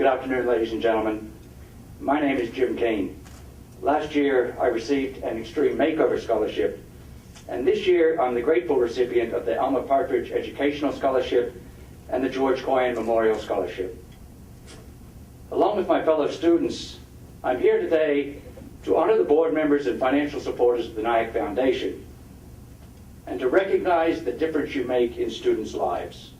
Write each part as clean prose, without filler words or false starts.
Good afternoon, ladies and gentlemen. My name is Jim Keane. Last year, I received an Extreme Makeover Scholarship, and this year, I'm the grateful recipient of the Alma Partridge Educational Scholarship and the George Coyne Memorial Scholarship. Along with my fellow students, I'm here today to honor the board members and financial supporters of the NIACC Foundation, and to recognize the difference you make in students' lives.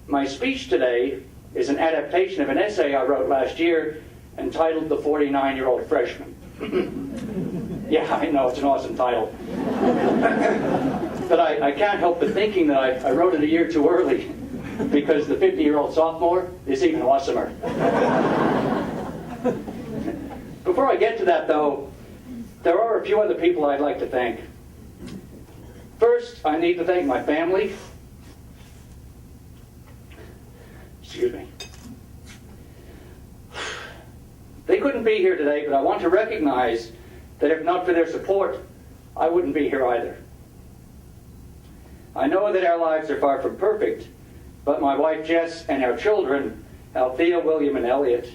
My speech today is an adaptation of an essay I wrote last year entitled The 49-Year-Old Freshman. Yeah, I know, it's an awesome title. But I can't help but thinking that I wrote it a year too early, because the 50-year-old sophomore is even awesomer. Before I get to that, though, there are a few other people I'd like to thank. First, I need to thank my family. Excuse me. They couldn't be here today, but I want to recognize that if not for their support, I wouldn't be here either. I know that our lives are far from perfect, but my wife Jess and our children, Althea, William, and Elliot.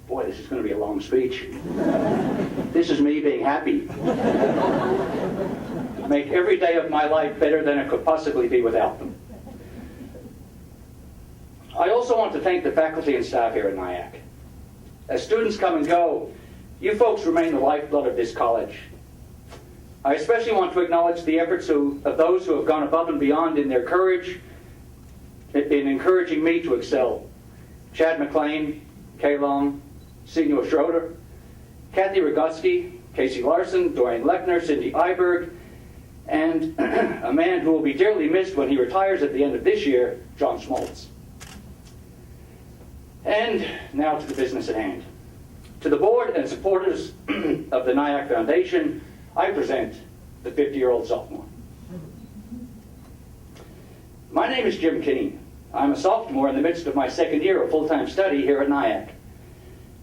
Boy, this is going to be a long speech. This is me being happy. Make every day of my life better than it could possibly be without them. I also want to thank the faculty and staff here at NIACC. As students come and go, you folks remain the lifeblood of this college. I especially want to acknowledge the efforts of those who have gone above and beyond in their courage in encouraging me to excel. Chad McLean, Kay Long, Signor Schroeder, Kathy Rogotsky, Casey Larson, Dorian Lechner, Cindy Iberg, and a man who will be dearly missed when he retires at the end of this year, John Schmaltz. And now to the business at hand. To the board and supporters of the NIACC Foundation, I present the 50-year-old sophomore. My name is Jim Keane. I'm a sophomore in the midst of my second year of full-time study here at NIACC.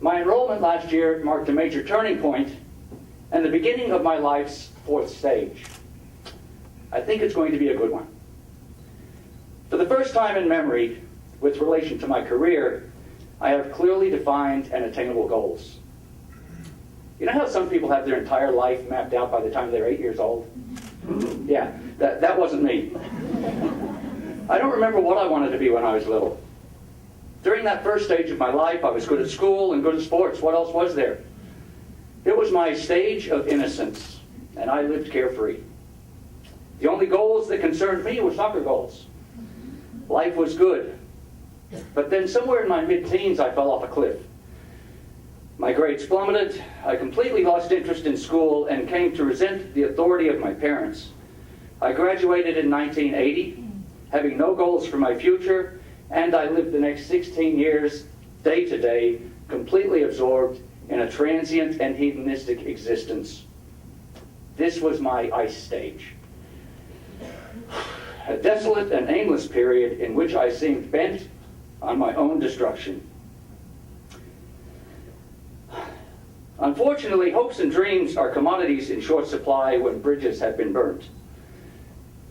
My enrollment last year marked a major turning point and the beginning of my life's fourth stage. I think it's going to be a good one. For the first time in memory, with relation to my career, I have clearly defined and attainable goals. You know how some people have their entire life mapped out by the time they're 8 years old? Yeah, that wasn't me. I don't remember what I wanted to be when I was little. During that first stage of my life, I was good at school and good at sports. What else was there? It was my stage of innocence, and I lived carefree. The only goals that concerned me were soccer goals. Life was good. But then somewhere in my mid-teens, I fell off a cliff. My grades plummeted, I completely lost interest in school, and came to resent the authority of my parents. I graduated in 1980, having no goals for my future, and I lived the next 16 years, day to day, completely absorbed in a transient and hedonistic existence. This was my ice stage. A desolate and aimless period in which I seemed bent on my own destruction. Unfortunately, hopes and dreams are commodities in short supply when bridges have been burnt.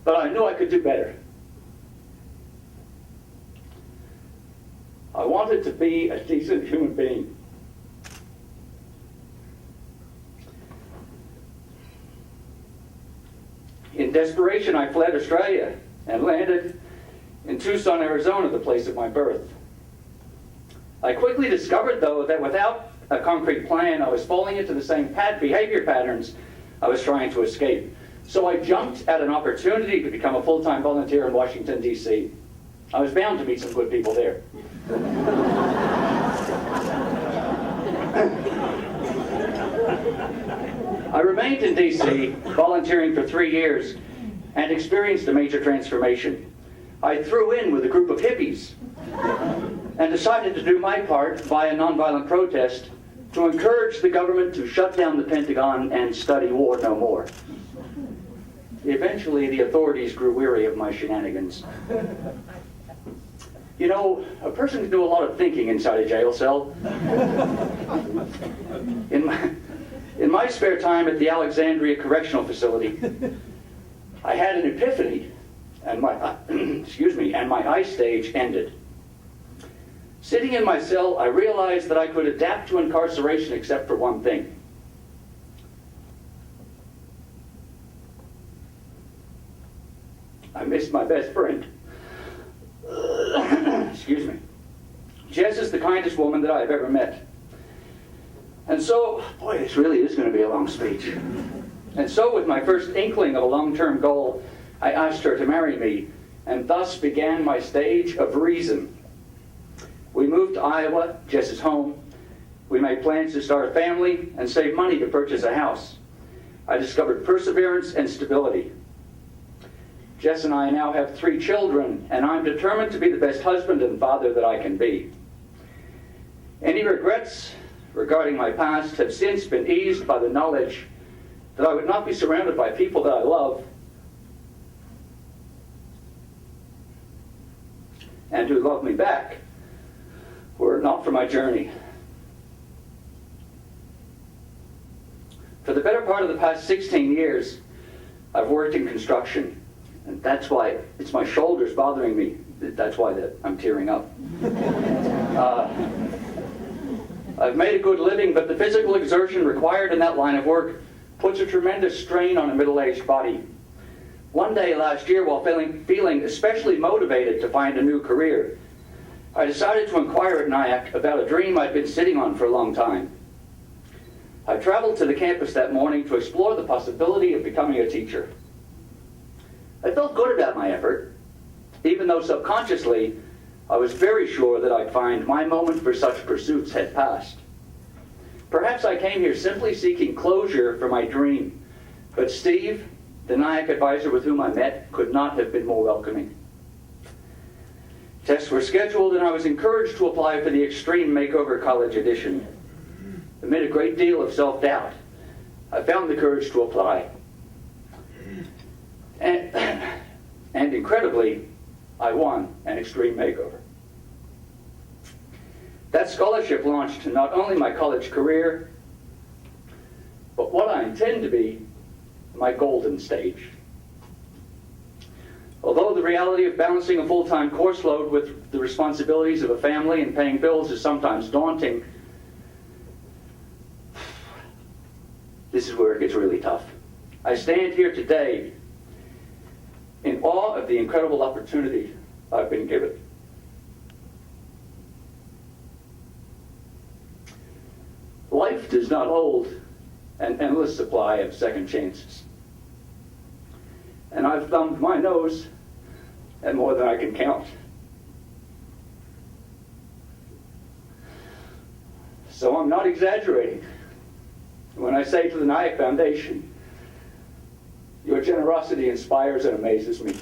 But I knew I could do better. I wanted to be a decent human being. In desperation, I fled Australia and landed in Tucson, Arizona, the place of my birth. I quickly discovered, though, that without a concrete plan, I was falling into the same behavior patterns I was trying to escape. So I jumped at an opportunity to become a full-time volunteer in Washington, D.C. I was bound to meet some good people there. I remained in D.C., volunteering for 3 years, and experienced a major transformation. I threw in with a group of hippies and decided to do my part via nonviolent protest to encourage the government to shut down the Pentagon and study war no more. Eventually, the authorities grew weary of my shenanigans. You know, a person can do a lot of thinking inside a jail cell. In my spare time at the Alexandria Correctional Facility, I had an epiphany and my excuse me, and my ice stage ended. Sitting in my cell, I realized that I could adapt to incarceration except for one thing. I missed my best friend. Excuse me. Jess is the kindest woman that I've ever met. And so, boy, this really is going to be a long speech. And so, with my first inkling of a long-term goal, I asked her to marry me, and thus began my stage of reason. We moved to Iowa, Jess's home. We made plans to start a family and save money to purchase a house. I discovered perseverance and stability. Jess and I now have 3 children, and I'm determined to be the best husband and father that I can be. Any regrets regarding my past have since been eased by the knowledge that I would not be surrounded by people that I love and who love me back were it not for my journey. For the better part of the past 16 years, I've worked in construction. And that's why it's my shoulders bothering me. That's why I'm tearing up. I've made a good living, but the physical exertion required in that line of work puts a tremendous strain on a middle-aged body. One day last year, while feeling especially motivated to find a new career, I decided to inquire at NIACC about a dream I'd been sitting on for a long time. I traveled to the campus that morning to explore the possibility of becoming a teacher. I felt good about my effort, even though subconsciously I was very sure that I'd find my moment for such pursuits had passed. Perhaps I came here simply seeking closure for my dream, but Steve, the NIACC advisor with whom I met, could not have been more welcoming. Tests were scheduled and I was encouraged to apply for the Extreme Makeover College Edition. Amid a great deal of self-doubt, I found the courage to apply. And incredibly, I won an Extreme Makeover. That scholarship launched not only my college career, but what I intend to be my golden stage. Although the reality of balancing a full-time course load with the responsibilities of a family and paying bills is sometimes daunting, this is where it gets really tough. I stand here today in awe of the incredible opportunity I've been given. Life does not hold an endless supply of second chances. And I've thumbed my nose at more than I can count. So I'm not exaggerating when I say to the NIACC Foundation, your generosity inspires and amazes me.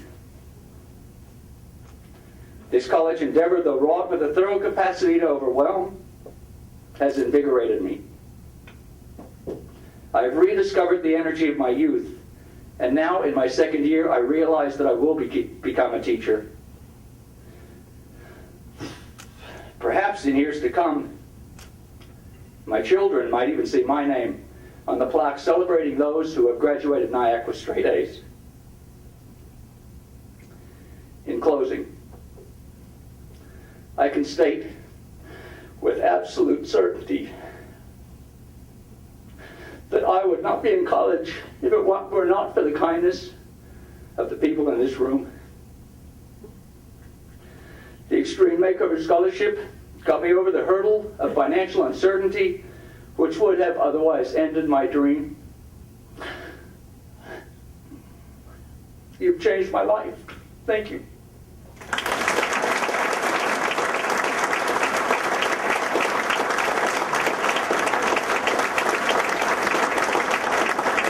This college endeavor, though wrought with a thorough capacity to overwhelm, has invigorated me. I have rediscovered the energy of my youth, and now in my second year I realize that I will become a teacher. Perhaps in years to come, my children might even see my name on the plaque celebrating those who have graduated NIACC with straight A's. In closing, I can state with absolute certainty that I would not be in college if it were not for the kindness of the people in this room. The Extreme Makeover Scholarship got me over the hurdle of financial uncertainty, which would have otherwise ended my dream. You've changed my life. Thank you.